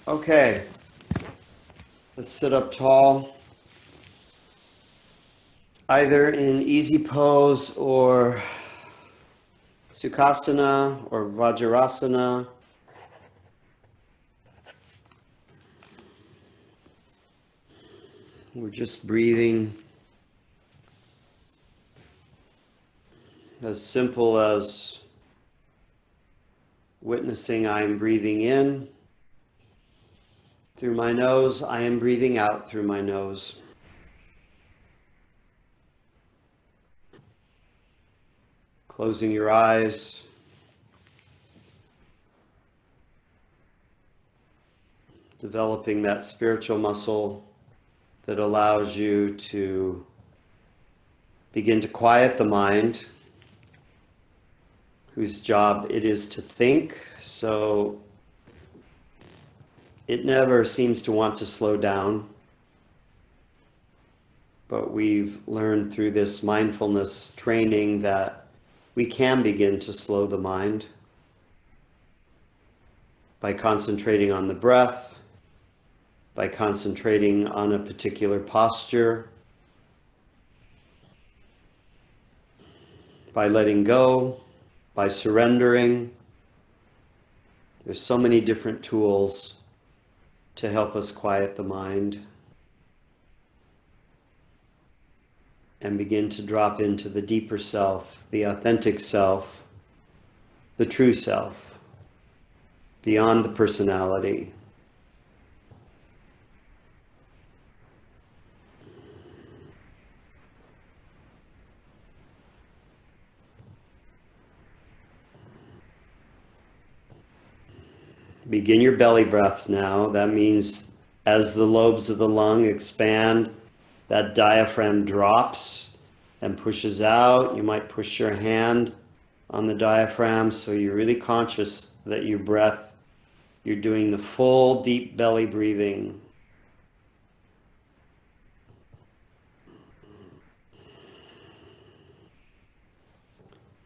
Okay, let's sit up tall, either in easy pose or Sukhasana or Vajrasana. We're just breathing as simple as witnessing I am breathing in through my nose, I am breathing out through my nose. Closing your eyes. Developing that spiritual muscle that allows you to begin to quiet the mind, whose job it is to think. So it never seems to want to slow down. But we've learned through this mindfulness training that we can begin to slow the mind by concentrating on the breath, by concentrating on a particular posture, by letting go, by surrendering. There's so many different tools to help us quiet the mind and begin to drop into the deeper self, the authentic self, the true self, beyond the personality. Begin your belly breath now. That means as the lobes of the lung expand, that diaphragm drops and pushes out. You might push your hand on the diaphragm so you're really conscious that your breath, you're doing the full deep belly breathing.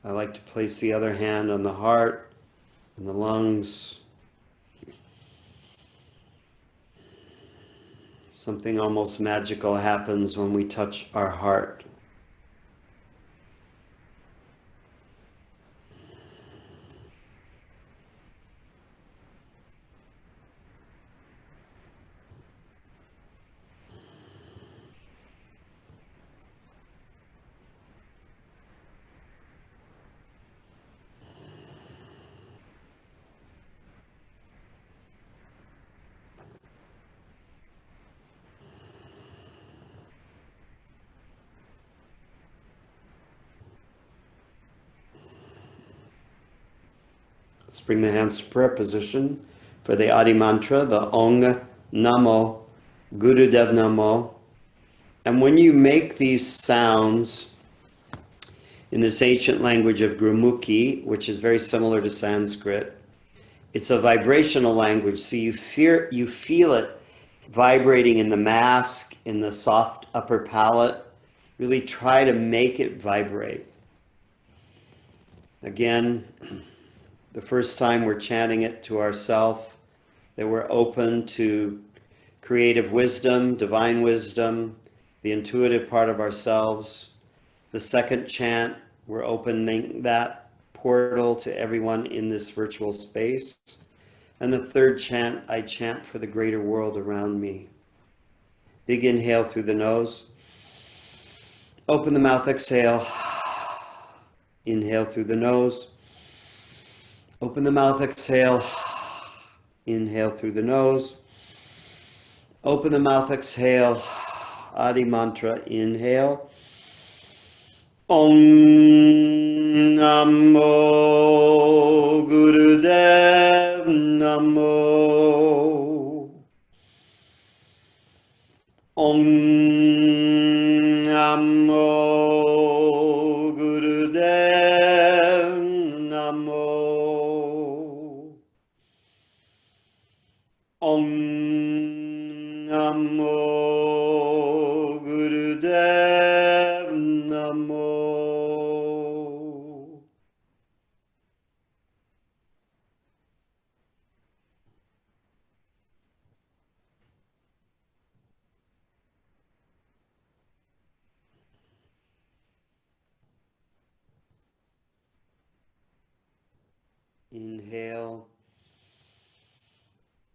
I like to place the other hand on the heart and the lungs. Something almost magical happens when we touch our heart. Let's bring the hands to prayer position for the Adi mantra, the Ong Namo Gurudev Namo. And when you make these sounds in this ancient language of Gurmukhi, which is very similar to Sanskrit, it's a vibrational language, so you feel it vibrating in the mask, in the soft upper palate. Really try to make it vibrate. Again, the first time we're chanting it to ourselves, that we're open to creative wisdom, divine wisdom, the intuitive part of ourselves. The second chant, we're opening that portal to everyone in this virtual space. And the third chant, I chant for the greater world around me. Big inhale through the nose. Open the mouth, exhale. Inhale through the nose. Open the mouth, exhale. Inhale through the nose. Open the mouth, exhale. Adi mantra, inhale. Om Namo Gurudev Namo. Om Namo Gurudev Namo. Om Namo Gurudev Namo. Inhale.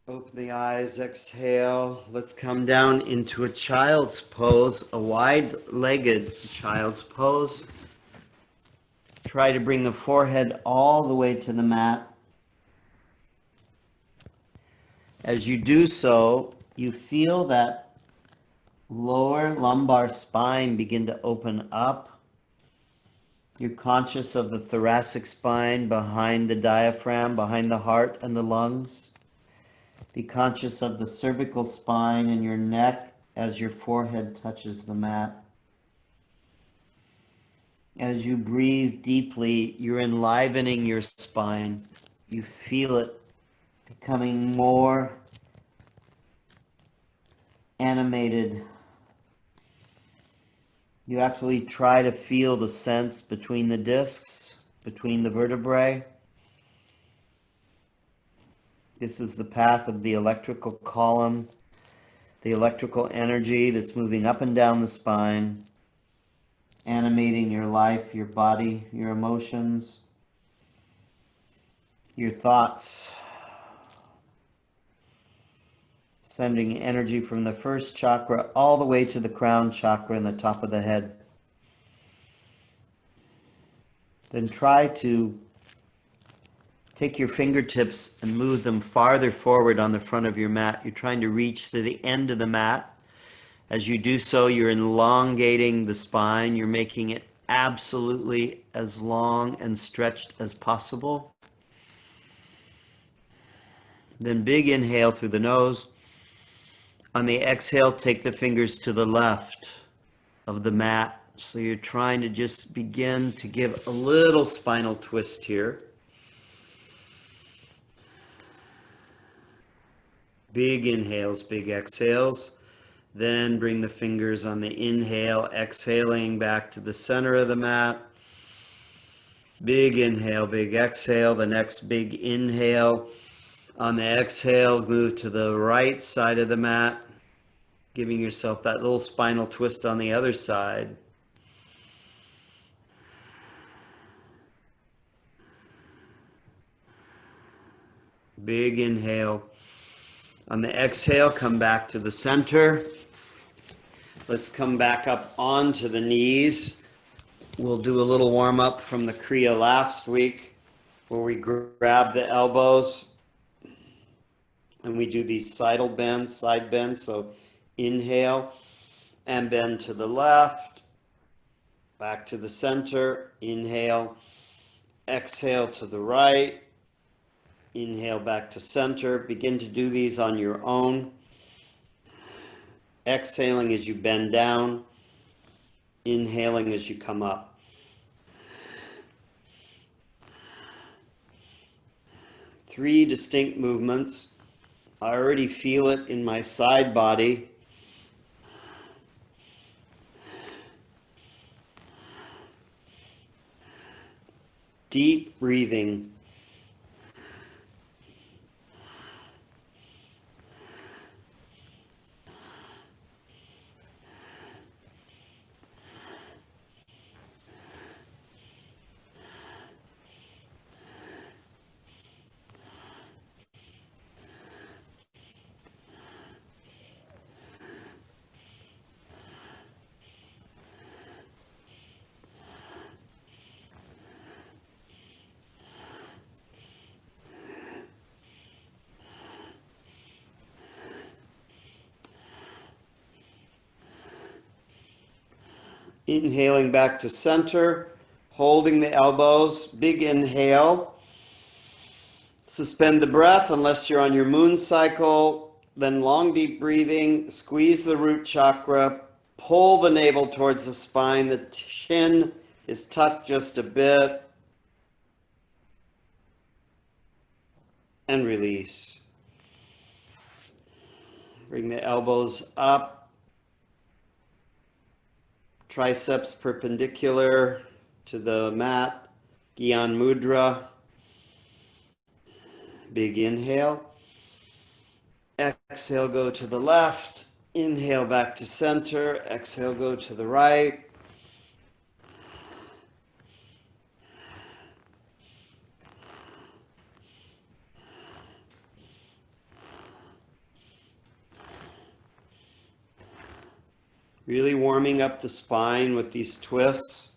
Open the eyes, exhale. Let's come down into a child's pose, a wide-legged child's pose. Try to bring the forehead all the way to the mat. As you do so, you feel that lower lumbar spine begin to open up. You're conscious of the thoracic spine behind the diaphragm, behind the heart and the lungs. Be conscious of the cervical spine and your neck as your forehead touches the mat. As you breathe deeply, you're enlivening your spine. You feel it becoming more animated. You actually try to feel the sense between the discs, between the vertebrae. This is the path of the electrical column, the electrical energy that's moving up and down the spine, animating your life, your body, your emotions, your thoughts, sending energy from the first chakra all the way to the crown chakra in the top of the head. Then try to take your fingertips and move them farther forward on the front of your mat. You're trying to reach to the end of the mat. As you do so, you're elongating the spine. You're making it absolutely as long and stretched as possible. Then big inhale through the nose. On the exhale, take the fingers to the left of the mat. So you're trying to just begin to give a little spinal twist here. Big inhales, big exhales. Then bring the fingers on the inhale, exhaling back to the center of the mat. Big inhale, big exhale. The next big inhale. On the exhale, move to the right side of the mat, giving yourself that little spinal twist on the other side. Big inhale. On the exhale, come back to the center. Let's come back up onto the knees. We'll do a little warm up from the Kriya last week where we grab the elbows and we do these side bends. So inhale and bend to the left, back to the center. Inhale, exhale to the right. Inhale back to center. Begin to do these on your own. Exhaling as you bend down. Inhaling as you come up. Three distinct movements. I already feel it in my side body. Deep breathing. Inhaling back to center, holding the elbows, big inhale. Suspend the breath unless you're on your moon cycle. Then long deep breathing, squeeze the root chakra, pull the navel towards the spine. The chin is tucked just a bit. And release. Bring the elbows up. Triceps perpendicular to the mat, Gyan Mudra. Big inhale. Exhale, go to the left. Inhale back to center. Exhale, go to the right. Really warming up the spine with these twists.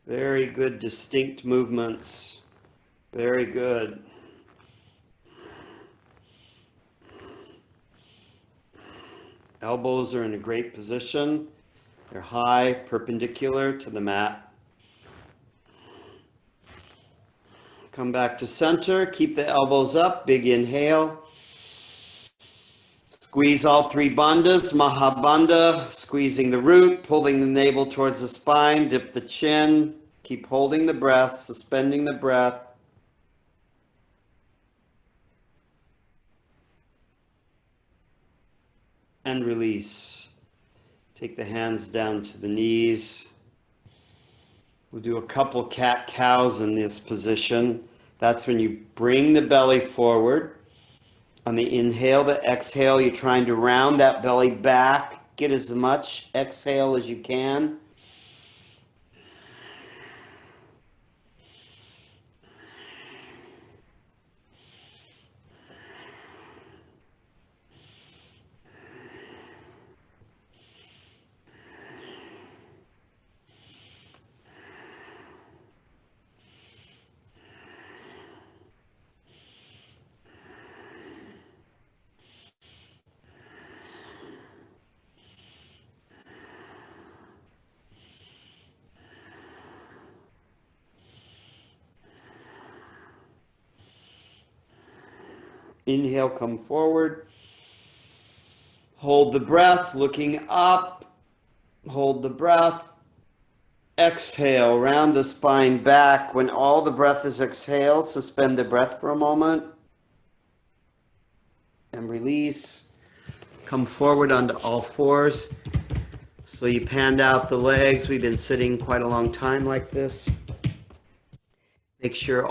Very good, distinct movements. Very good. Elbows are in a great position. They're high, perpendicular to the mat. Come back to center. Keep the elbows up. Big inhale. Squeeze all three bandhas. Mahabandha. Squeezing the root, pulling the navel towards the spine. Dip the chin. Keep holding the breath, suspending the breath. And release. Take the hands down to the knees. We'll do a couple cat-cows in this position. That's when you bring the belly forward. On the inhale, the exhale, you're trying to round that belly back. Get as much exhale as you can. Inhale, come forward. Hold the breath, looking up. Hold the breath. Exhale, round the spine back. When all the breath is exhaled, suspend the breath for a moment. And release. Come forward onto all fours. So you panned out the legs. We've been sitting quite a long time like this. Make sure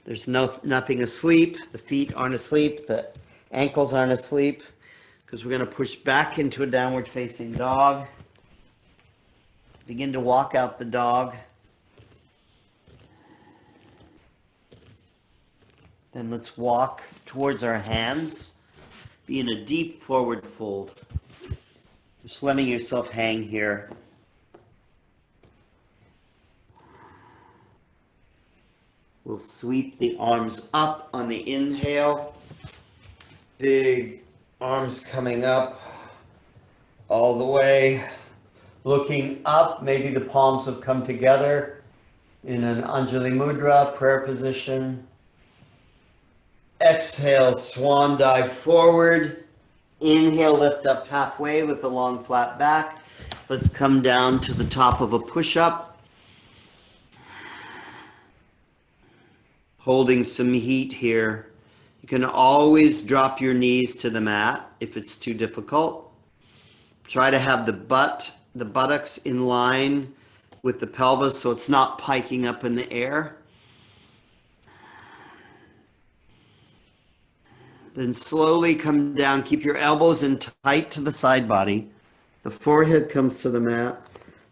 there's nothing asleep. The feet aren't asleep. The ankles aren't asleep. Because we're going to push back into a downward facing dog. Begin to walk out the dog. Then let's walk towards our hands. Be in a deep forward fold. Just letting yourself hang here. We'll sweep the arms up on the inhale. Big arms coming up all the way. Looking up, maybe the palms have come together in an Anjali Mudra, prayer position. Exhale, swan dive forward. Inhale, lift up halfway with a long flat back. Let's come down to the top of a push-up. Holding some heat here. You can always drop your knees to the mat if it's too difficult. Try to have the buttocks in line with the pelvis so it's not piking up in the air. Then slowly come down. Keep your elbows in tight to the side body. The forehead comes to the mat.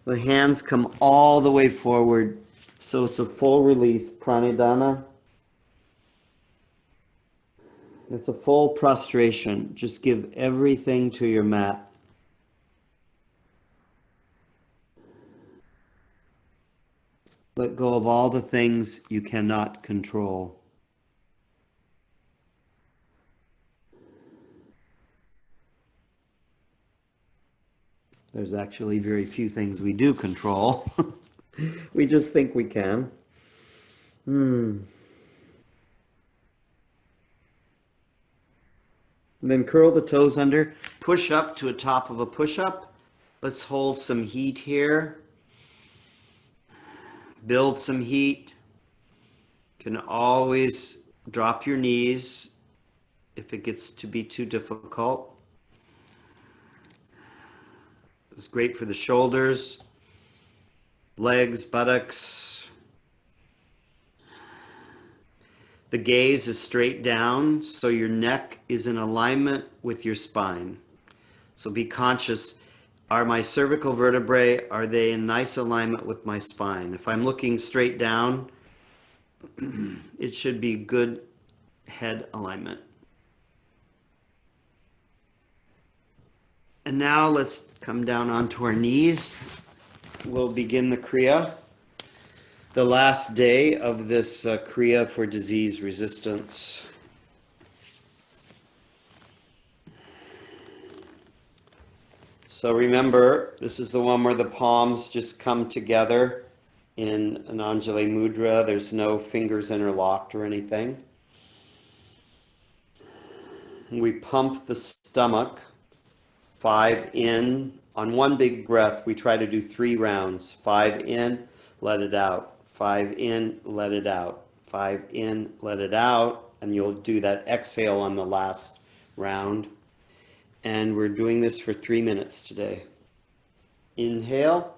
The hands come all the way forward. So it's a full release, pranidhana. It's a full prostration. Just give everything to your mat. Let go of all the things you cannot control. There's actually very few things we do control. We just think we can. And then curl the toes under. Push up to a top of a push-up. Let's hold some heat here. Build some heat. You can always drop your knees if it gets to be too difficult. It's great for the shoulders, legs, buttocks. The gaze is straight down, so your neck is in alignment with your spine. So be conscious. Are my cervical vertebrae, are they in nice alignment with my spine? If I'm looking straight down, it should be good head alignment. And now let's come down onto our knees. We'll begin the Kriya, the last day of this Kriya for disease resistance. So remember, this is the one where the palms just come together in an Anjali Mudra. There's no fingers interlocked or anything. We pump the stomach, 5 in. On one big breath, we try to do 3 rounds. 5 in, let it out. 5 in, let it out. 5 in, let it out. And you'll do that exhale on the last round. And we're doing this for 3 minutes today. Inhale.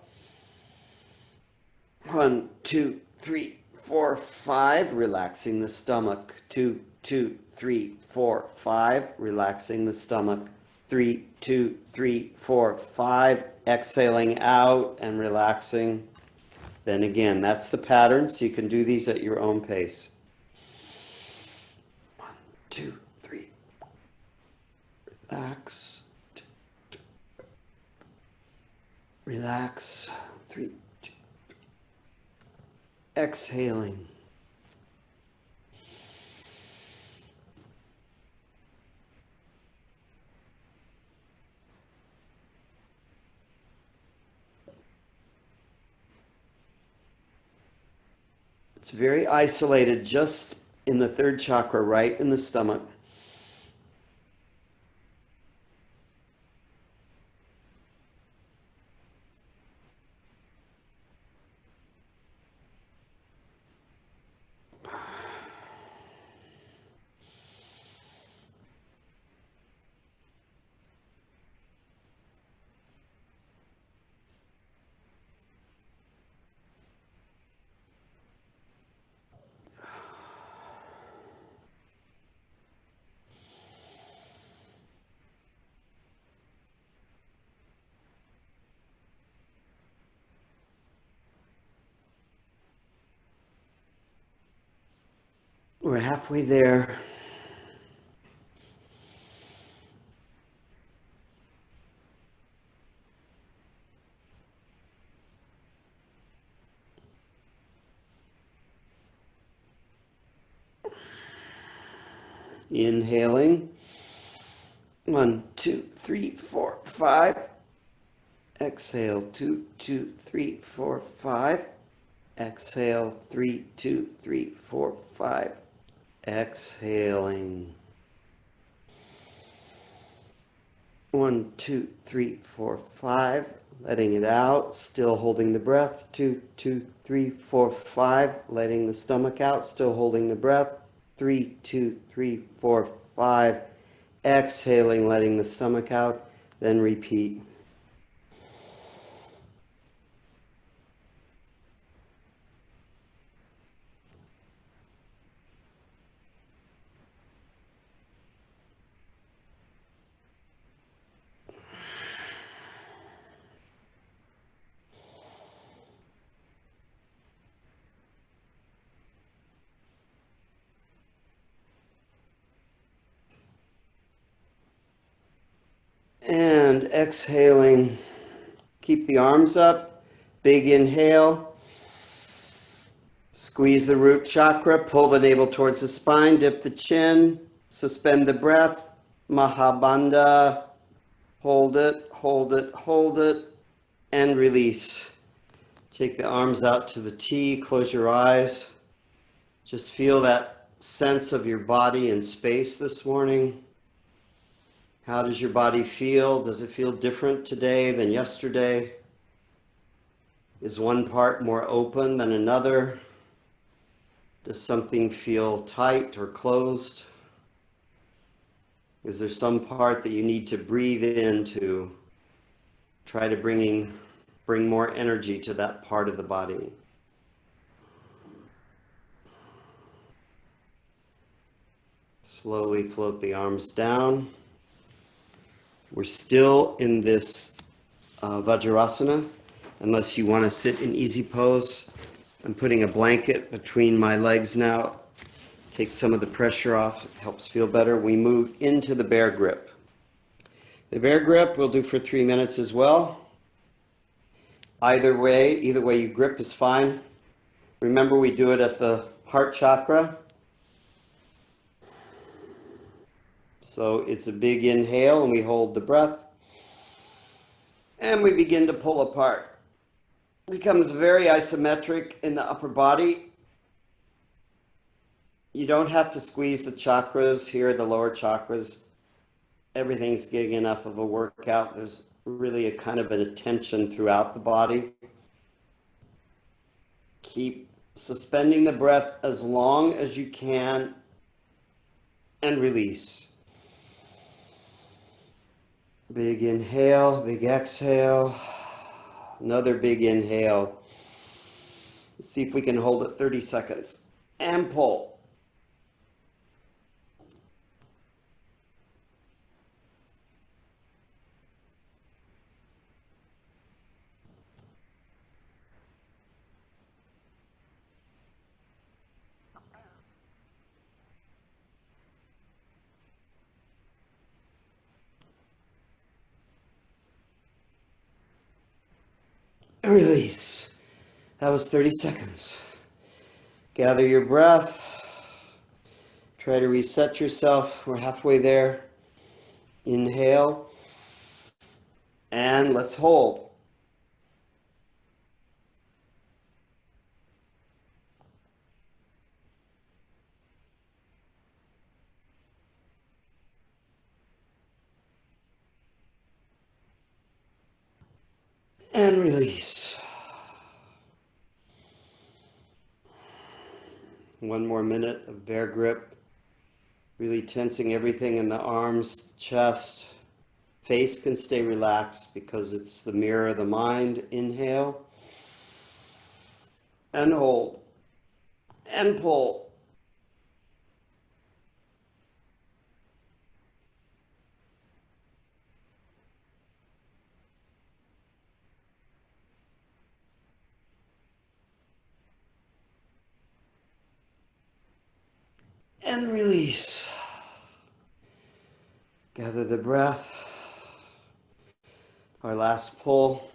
1, 2, 3, 4, 5. Relaxing the stomach. 2, 2, 3, 4, 5. Relaxing the stomach. 3, 2, 3, 4, 5. Exhaling out and relaxing. Then again, that's the pattern, so you can do these at your own pace. 1, 2, 3. Relax. Relax. 3, 2. Exhaling. It's very isolated, just in the 3rd chakra, right in the stomach. We're halfway there. Inhaling. 1, 2, 3, 4, 5. Exhale. 2, 2, 3, 4, 5. Exhale. 3, 2, 3, 4, 5. Exhaling. 1, 2, 3, 4, 5. Letting it out, still holding the breath. 2, 2, 3, 4, 5. Letting the stomach out, still holding the breath. 3, 2, 3, 4, 5. Exhaling, letting the stomach out. Then repeat. And exhaling, keep the arms up, big inhale, squeeze the root chakra, pull the navel towards the spine, dip the chin, suspend the breath, Mahabandha, hold it, hold it, hold it, and release. Take the arms out to the T, close your eyes, just feel that sense of your body in space this morning. How does your body feel? Does it feel different today than yesterday? Is one part more open than another? Does something feel tight or closed? Is there some part that you need to breathe into? Try to bring more energy to that part of the body. Slowly float the arms down. We're still in this Vajrasana, unless you want to sit in easy pose. I'm putting a blanket between my legs now. Takes some of the pressure off, it helps feel better. We move into the bear grip. The bear grip we'll do for 3 minutes as well. Either way you grip is fine. Remember, we do it at the heart chakra. So it's a big inhale and we hold the breath. And we begin to pull apart. It becomes very isometric in the upper body. You don't have to squeeze the chakras here, the lower chakras. Everything's getting enough of a workout. There's really a kind of a tension throughout the body. Keep suspending the breath as long as you can and release. Big inhale, big exhale. Another big inhale. Let's see if we can hold it 30 seconds. And pull. Release. That was 30 seconds. Gather your breath. Try to reset yourself. We're halfway there. Inhale. And let's hold. And release. One more minute of bear grip. Really tensing everything in the arms, chest. Face can stay relaxed because it's the mirror of the mind. Inhale. And hold. And pull. And release. Gather the breath. Our last pull.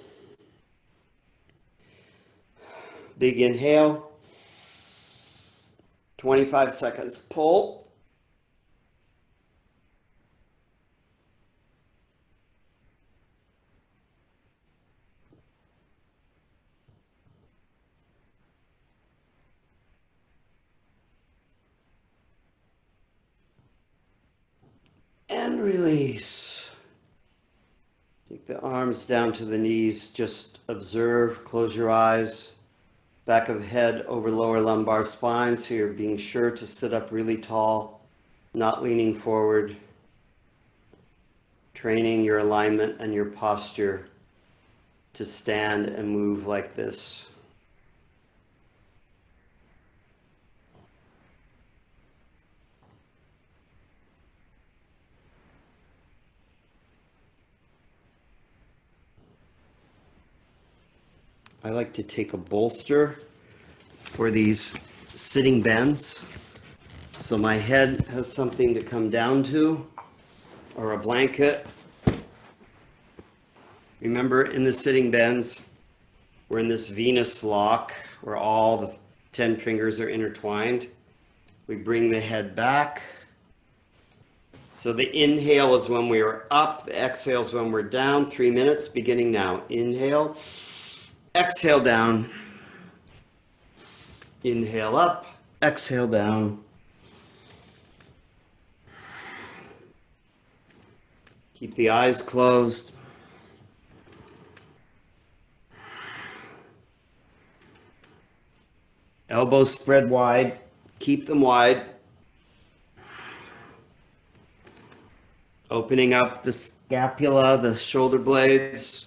Big inhale. 25 seconds. Pull. And release. Take the arms down to the knees. Just observe. Close your eyes. Back of head over lower lumbar spine, so you're being sure to sit up really tall, not leaning forward. Training your alignment and your posture to stand and move like this. I like to take a bolster for these sitting bends, so my head has something to come down to, or a blanket. Remember, in the sitting bends, we're in this Venus lock where all the 10 fingers are intertwined. We bring the head back. So the inhale is when we are up, the exhale is when we're down. 3 minutes beginning now. Inhale. Exhale down, inhale up, exhale down. Keep the eyes closed. Elbows spread wide, keep them wide. Opening up the scapula, the shoulder blades.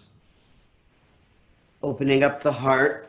Opening up the heart.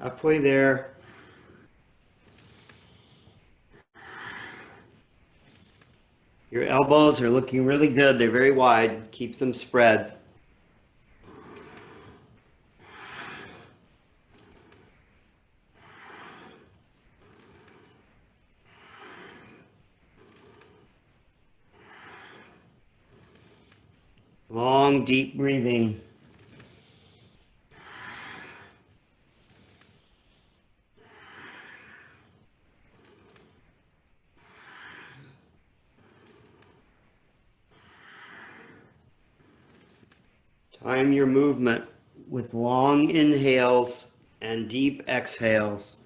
Halfway there. Your elbows are looking really good. They're very wide. Keep them spread. Long, deep breathing. Time your movement with long inhales and deep exhales.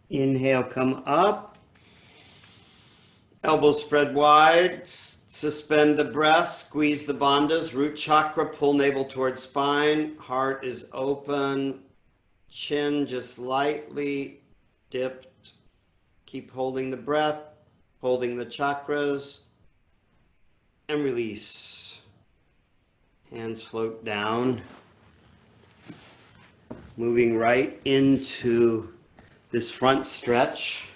Inhale, come up. Elbows spread wide. Suspend the breath. Squeeze the bandhas. Root chakra. Pull navel towards spine. Heart is open. Chin just lightly dipped. Keep holding the breath. Holding the chakras. And release. Hands float down. Moving right into this front stretch.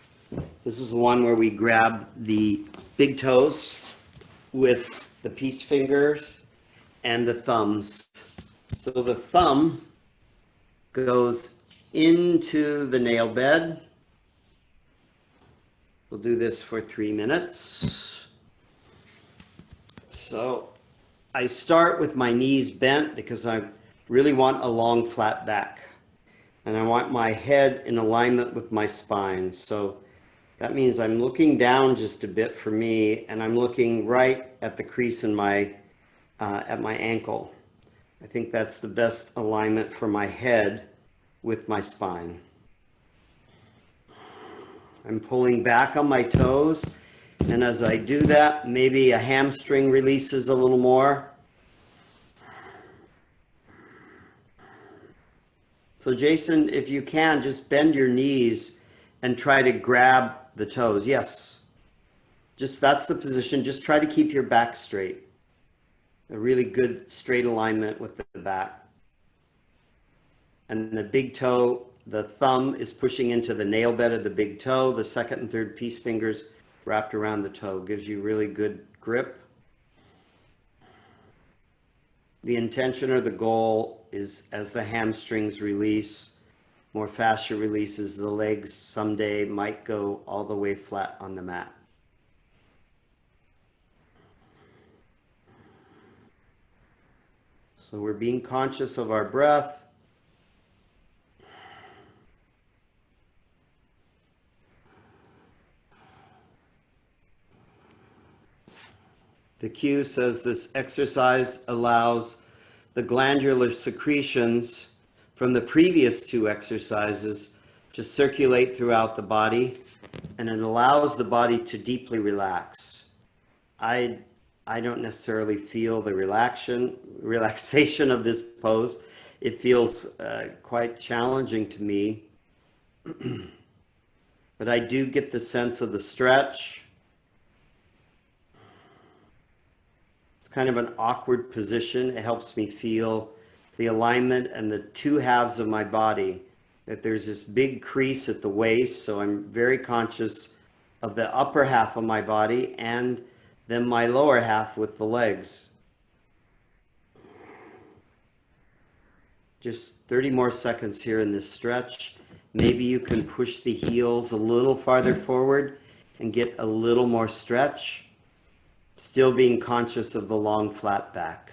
This is the one where we grab the big toes with the peace fingers and the thumbs. So the thumb goes into the nail bed. We'll do this for 3 minutes. So I start with my knees bent because I really want a long flat back. And I want my head in alignment with my spine. So that means I'm looking down just a bit for me, and I'm looking right at the crease in my at my ankle. I think that's the best alignment for my head with my spine. I'm pulling back on my toes, and as I do that, maybe a hamstring releases a little more. So Jason, if you can, just bend your knees and try to grab the toes. Yes. Just that's the position. Just try to keep your back straight. A really good straight alignment with the back. And the big toe, the thumb is pushing into the nail bed of the big toe. The second and third peace fingers wrapped around the toe. Gives you really good grip. The intention or the goal is as the hamstrings release, more fascia releases, the legs someday might go all the way flat on the mat. So we're being conscious of our breath. The Q says this exercise allows the glandular secretions from the previous 2 exercises to circulate throughout the body, and it allows the body to deeply relax. I don't necessarily feel the relaxation of this pose. It feels quite challenging to me, but I do get the sense of the stretch. Kind of an awkward position. It helps me feel the alignment and the 2 halves of my body, that there's this big crease at the waist. So I'm very conscious of the upper half of my body and then my lower half with the legs. Just 30 more seconds here in this stretch. Maybe you can push the heels a little farther forward and get a little more stretch. Still being conscious of the long, flat back.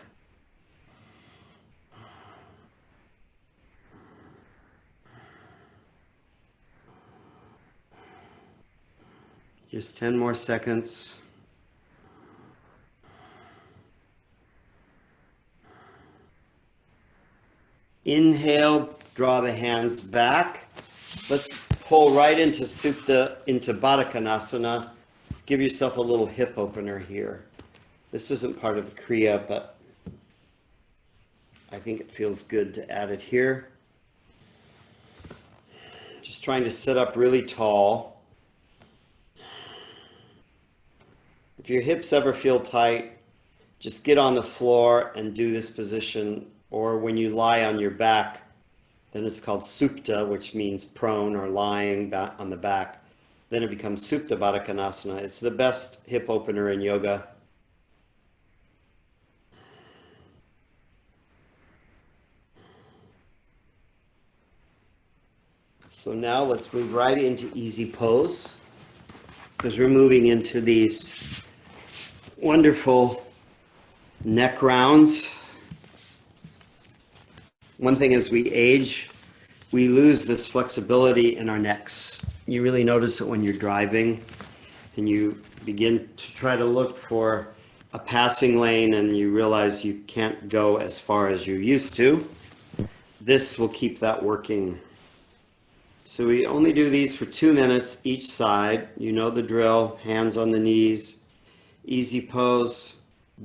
Just 10 more seconds. Inhale, draw the hands back. Let's pull right into Supta, into Baddha Konasana. Give yourself a little hip opener here. This isn't part of the Kriya, but I think it feels good to add it here. Just trying to sit up really tall. If your hips ever feel tight, just get on the floor and do this position. Or when you lie on your back, then it's called Supta, which means prone or lying back on the back. Then it becomes Supta Baddha Konasana. It's the best hip opener in yoga. So now let's move right into easy pose, because we're moving into these wonderful neck rounds. One thing as we age, we lose this flexibility in our necks. You really notice it when you're driving and you begin to try to look for a passing lane and you realize you can't go as far as you used to. This will keep that working. So we only do these for 2 minutes each side. You know the drill, hands on the knees, easy pose,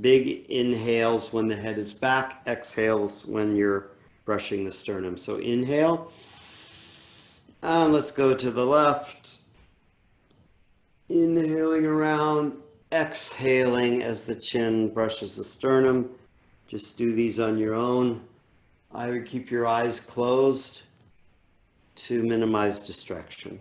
big inhales when the head is back, exhales when you're brushing the sternum. So inhale, and let's go to the left. Inhaling around, exhaling as the chin brushes the sternum. Just do these on your own. I would keep your eyes closed to minimize distraction.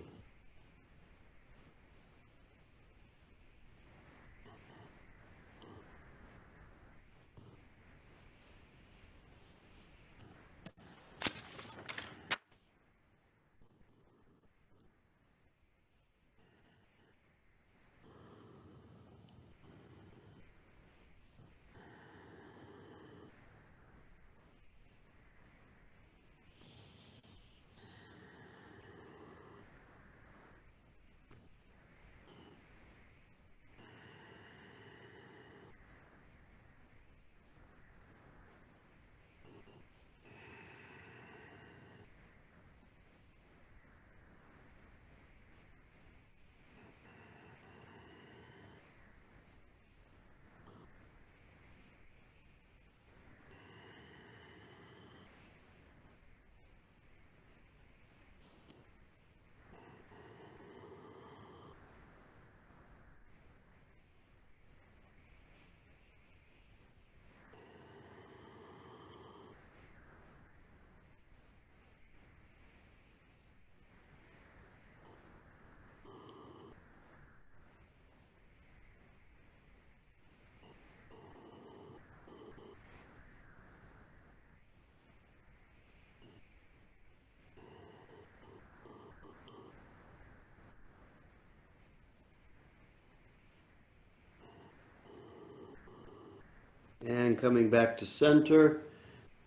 And coming back to center,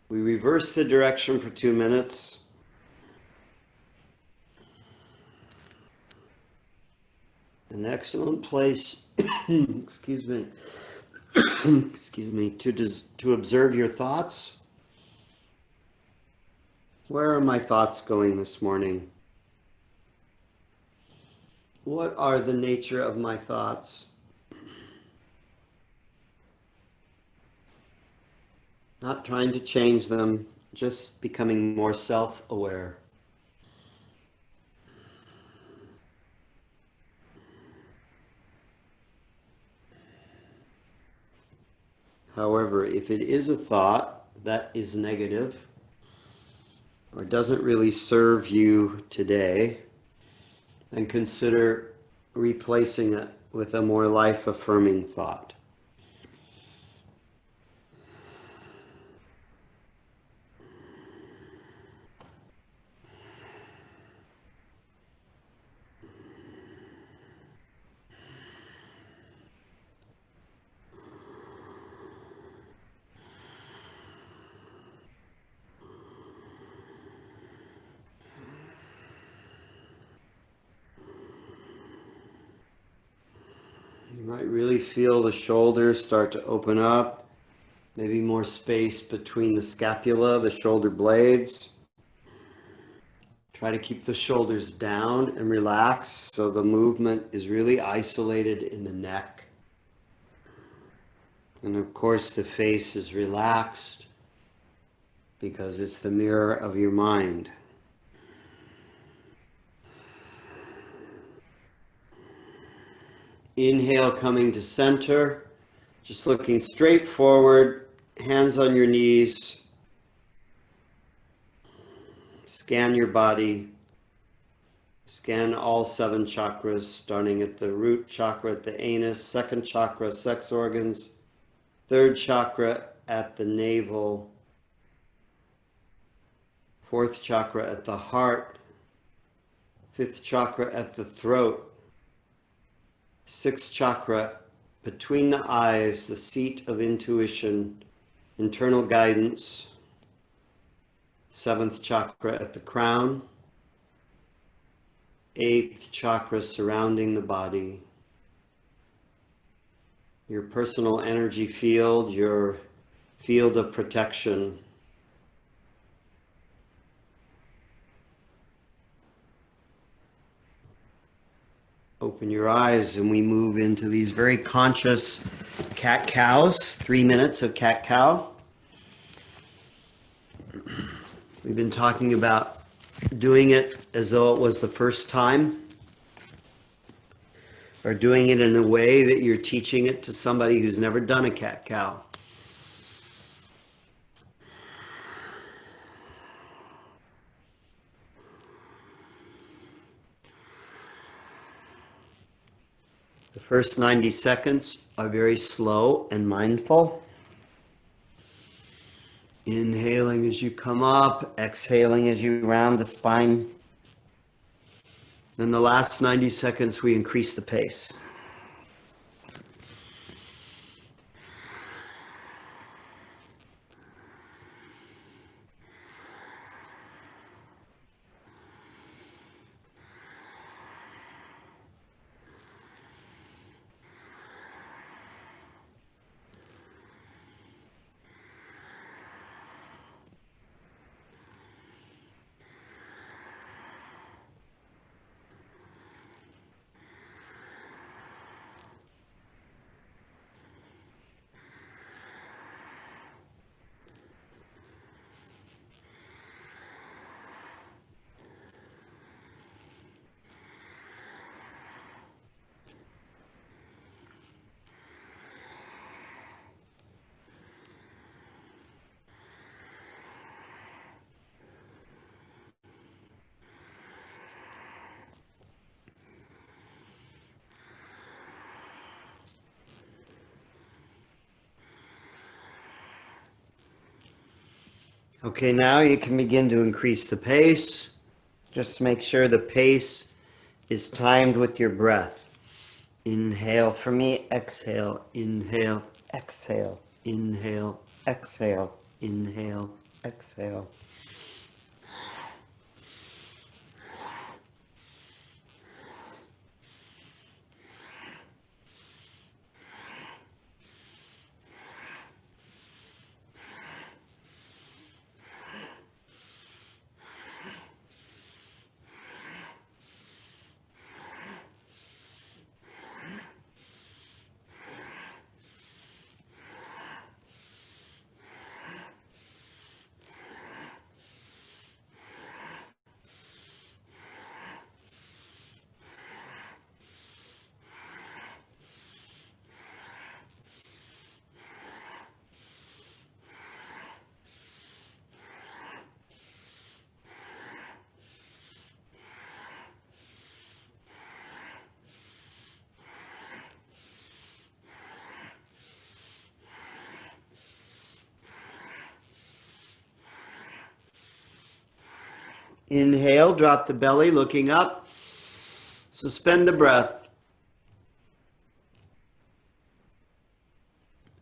we reverse the direction for 2 minutes. An excellent place, excuse me, to observe your thoughts. Where are my thoughts going this morning? What are the nature of my thoughts? Not trying to change them, just becoming more self-aware. However, if it is a thought that is negative or doesn't really serve you today, then consider replacing it with a more life-affirming thought. You might really feel the shoulders start to open up Maybe more space between the scapula, the shoulder blades. Try to keep the shoulders down and relaxed so the movement is really isolated in the neck. And of course the face is relaxed because it's the mirror of your mind. Inhale, coming to center, just looking straight forward, hands on your knees. Scan your body. Scan all 7 chakras, starting at the root chakra at the anus, 2nd chakra, sex organs, 3rd chakra at the navel, 4th chakra at the heart, 5th chakra at the throat, 6th chakra between the eyes, the seat of intuition, internal guidance, 7th chakra at the crown, 8th chakra surrounding the body, your personal energy field, your field of protection. Open your eyes and we move into these very conscious cat-cows, 3 minutes of cat-cow. We've been talking about doing it as though it was the first time, or doing it in a way that you're teaching it to somebody who's never done a cat-cow. The first 90 seconds are very slow and mindful. Inhaling as you come up, exhaling as you round the spine. Then the last 90 seconds, we increase the pace. Okay, now you can begin to increase the pace. Just make sure the pace is timed with your breath. Inhale for me, exhale, inhale, exhale, inhale, exhale, inhale, exhale. Inhale, drop the belly, looking up. Suspend the breath.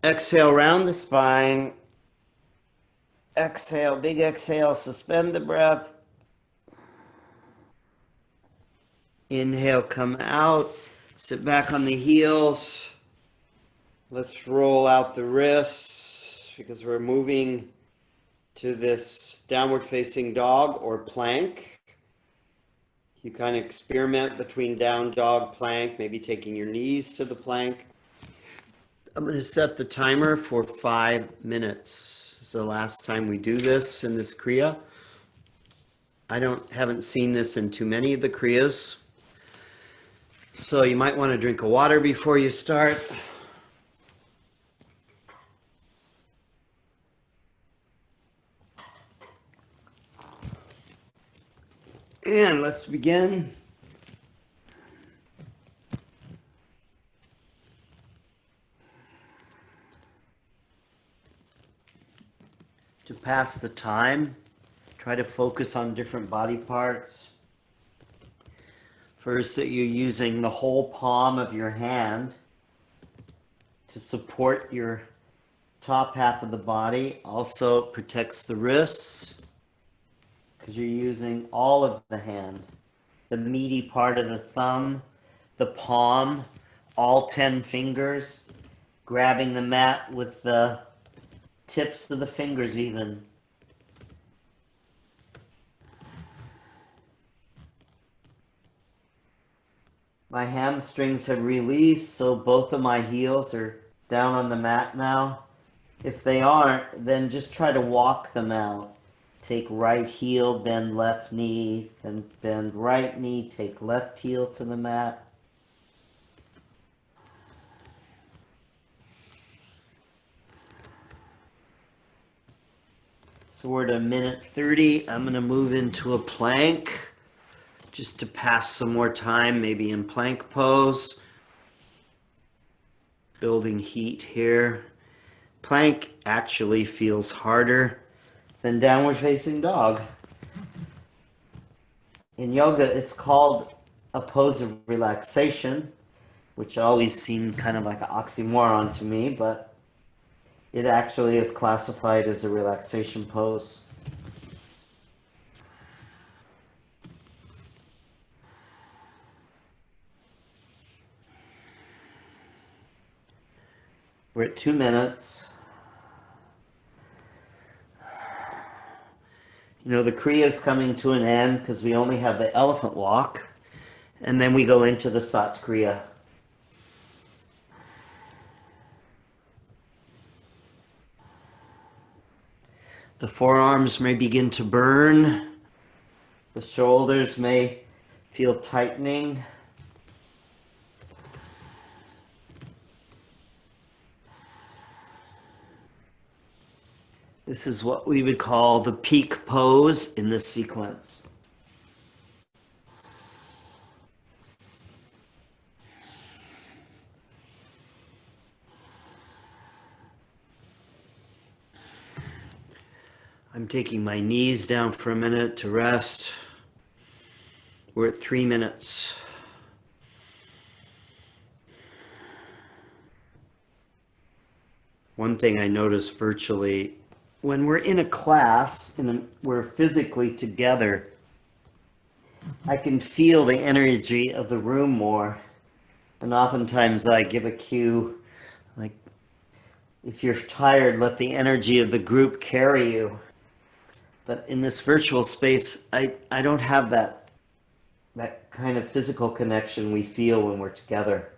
Exhale, round the spine. Exhale, big exhale, suspend the breath. Inhale, come out. Sit back on the heels. Let's roll out the wrists. because we're moving to this downward facing dog or plank. You kind of experiment between down dog, plank, maybe taking your knees to the plank. I'm going to set the timer for 5 minutes. This is the last time we do this in this Kriya. I haven't seen this in too many of the Kriyas. So you might want to drink a water before you start. And let's begin. To pass the time, try to focus on different body parts. First, that you're using the whole palm of your hand to support your top half of the body. Also protects the wrists because you're using all of the hand. The meaty part of the thumb, the palm, all 10 fingers, grabbing the mat with the tips of the fingers even. My hamstrings have released, so both of my heels are down on the mat now. If they aren't, then just try to walk them out. Take right heel, bend left knee, then bend right knee, take left heel to the mat. So we're at 1:30. I'm going to move into a plank just to pass some more time, maybe in plank pose. Building heat here. Plank actually feels harder than downward facing dog. In yoga, it's called a pose of relaxation, which always seemed kind of like an oxymoron to me, but it actually is classified as a relaxation pose. We're at 2 minutes. You know, the Kriya is coming to an end because we only have the elephant walk, and then we go into the Sat Kriya. The forearms may begin to burn. The shoulders may feel tightening. This is what we would call the peak pose in this sequence. I'm taking my knees down for a minute to rest. We're at 3 minutes. One thing I notice virtually, when we're in a class and we're physically together, I can feel the energy of the room more. And oftentimes I give a cue, like, if you're tired, let the energy of the group carry you. But in this virtual space, I don't have that kind of physical connection we feel when we're together.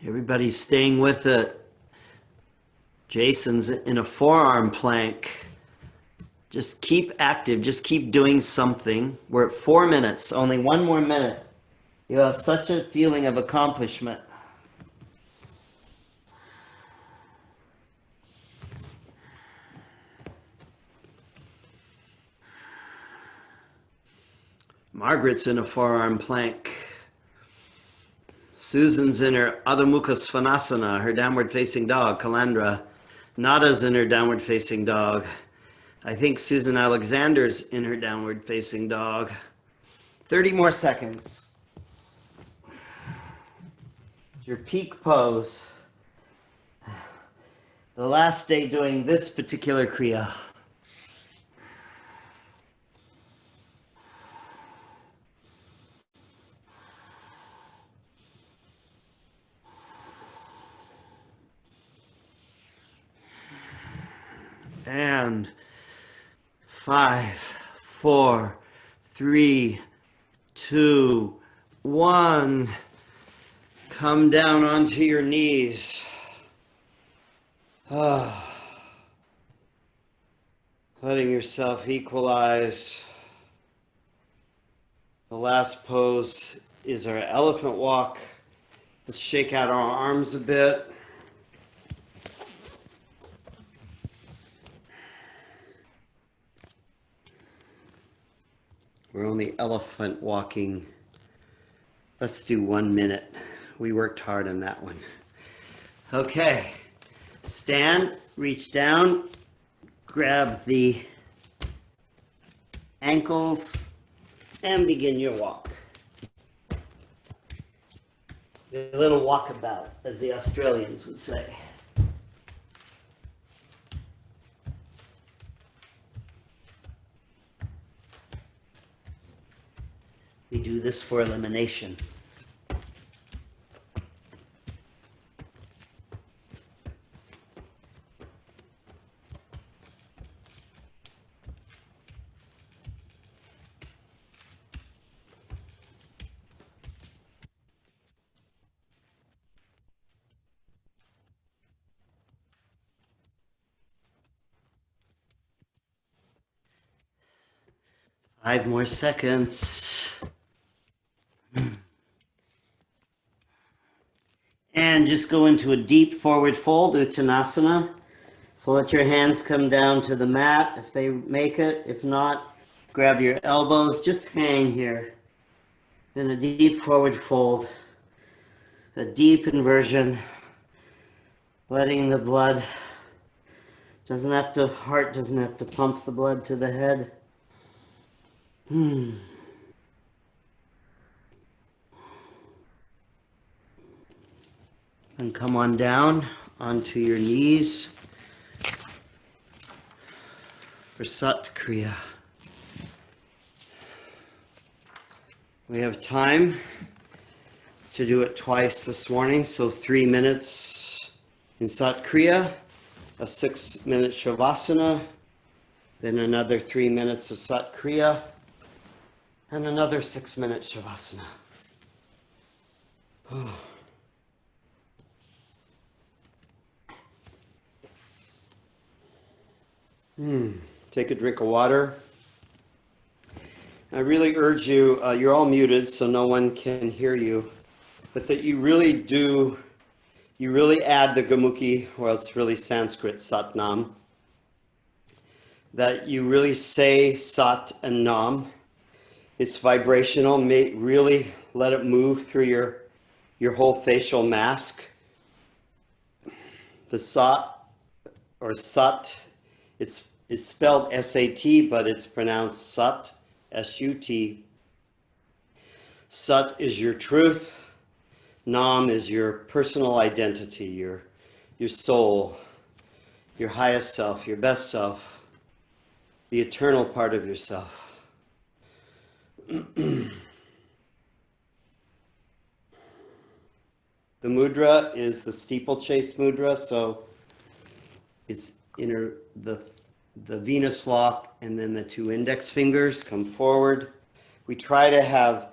Everybody's staying with it. Jason's in a forearm plank. Just keep active. Just keep doing something. We're at 4 minutes. Only 1 more minute. You'll have such a feeling of accomplishment. Margaret's in a forearm plank. Susan's in her Adho Mukha Svanasana, her downward facing dog. Kalandra. Nada's in her downward facing dog. I think Susan Alexander's in her downward facing dog. 30 more seconds. It's your peak pose. The last day doing this particular Kriya. And 5, 4, 3, 2, 1. Come down onto your knees. Letting yourself equalize. The last pose is our elephant walk. Let's shake out our arms a bit. We're only elephant walking. Let's do 1 minute. We worked hard on that one. Okay. Stand, reach down, grab the ankles, and begin your walk. A little walkabout, as the Australians would say. We do this for elimination. Five more seconds. And just go into a deep forward fold, Uttanasana. So let your hands come down to the mat if they make it. If not, grab your elbows, just hang here. In a deep forward fold, a deep inversion, letting the blood, heart doesn't have to pump the blood to the head. And come on down onto your knees for Sat Kriya. We have time to do it twice this morning, so 3 minutes in Sat Kriya, a 6-minute Shavasana, then another 3 minutes of Sat Kriya, and another 6-minute Shavasana. Take a drink of water. I really urge you, you're all muted so no one can hear you, but that you really add the Gurmukhi, well, it's really Sanskrit, Satnam, that you really say Sat and Nam. It's vibrational, really let it move through your whole facial mask. The Sat, or Sat, it's spelled S-A-T, but it's pronounced Sat, S-U-T. Sat is your truth. Nam is your personal identity, your soul, your highest self, your best self, the eternal part of yourself. The mudra is the steeplechase mudra, so it's the Venus lock and then the 2 index fingers come forward. We try to have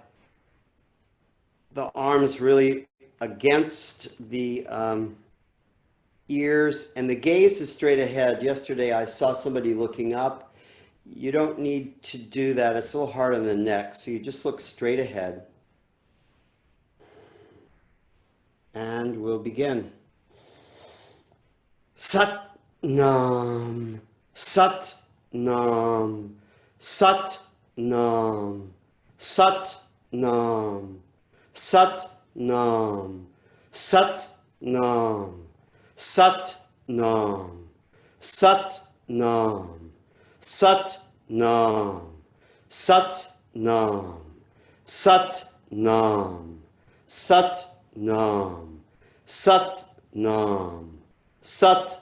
the arms really against the ears, and the gaze is straight ahead. Yesterday I saw somebody looking up. You don't need to do that. It's a little hard on the neck, so you just look straight ahead. And we'll begin. Sat Nam, Sat Nam, Sat Nam, Sat Nam, Sat Nam, Sat Nam, Sat Nam, Sat Nam, Sat Nam, Sat Nam, Sat Nam, Sat Nam, Sat Nam, Sat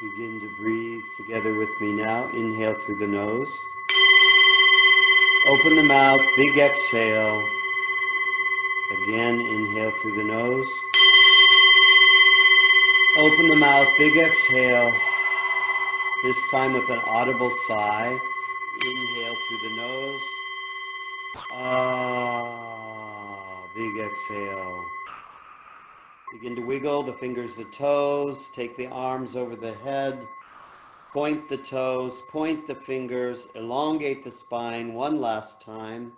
Begin to breathe together with me now. Inhale through the nose. Open the mouth, big exhale. Again, inhale through the nose. Open the mouth, big exhale. This time with an audible sigh. Inhale through the nose. Big exhale. Begin to wiggle the fingers, the toes. Take the arms over the head. Point the toes, point the fingers, elongate the spine one last time.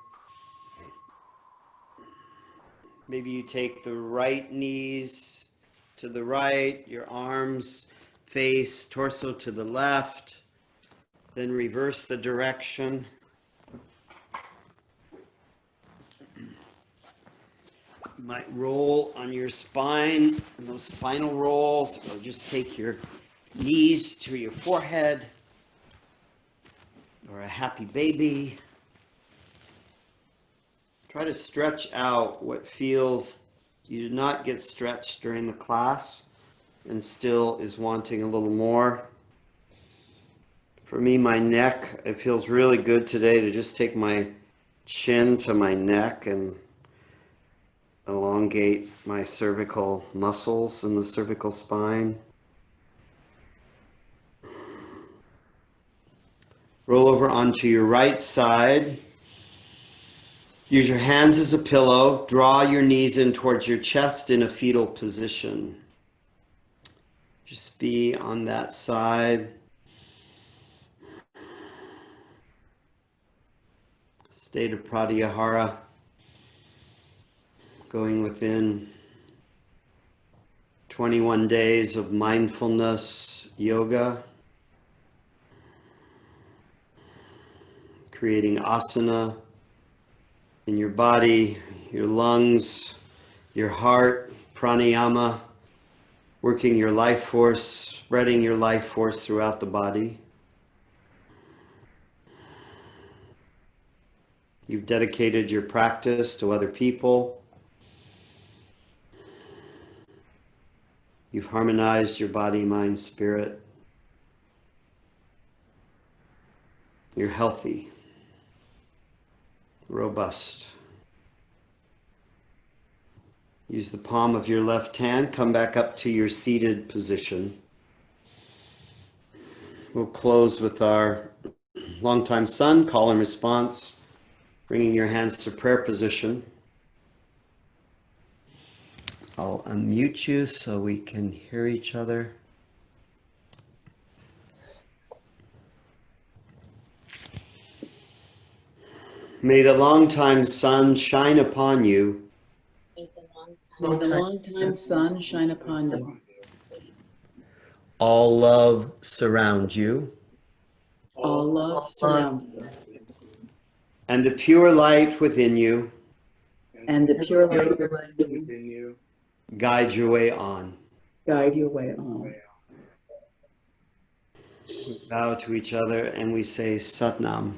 Maybe you take the right knees to the right, your arms face, torso to the left, then reverse the direction. You might roll on your spine, and those spinal rolls, or just take your knees to your forehead, or a happy baby. Try to stretch out what feels you did not get stretched during the class and still is wanting a little more. For me, my neck, it feels really good today to just take my chin to my neck and elongate my cervical muscles in the cervical spine. Roll over onto your right side. Use your hands as a pillow. Draw your knees in towards your chest in a fetal position. Just be on that side. State of Pratyahara. Going within 21 days of mindfulness yoga. Creating asana in your body, your lungs, your heart, pranayama, working your life force, spreading your life force throughout the body. You've dedicated your practice to other people. You've harmonized your body, mind, spirit. You're healthy. Robust. Use the palm of your left hand. Come back up to your seated position. We'll close with our longtime son, call and response, bringing your hands to prayer position. I'll unmute you so we can hear each other. May the longtime sun shine upon you. May the longtime sun shine upon you. All love surround you. All love surround you. And the pure light within you. And the pure light within you Guide your way on. guide your way on. We bow to each other and we say Satnam.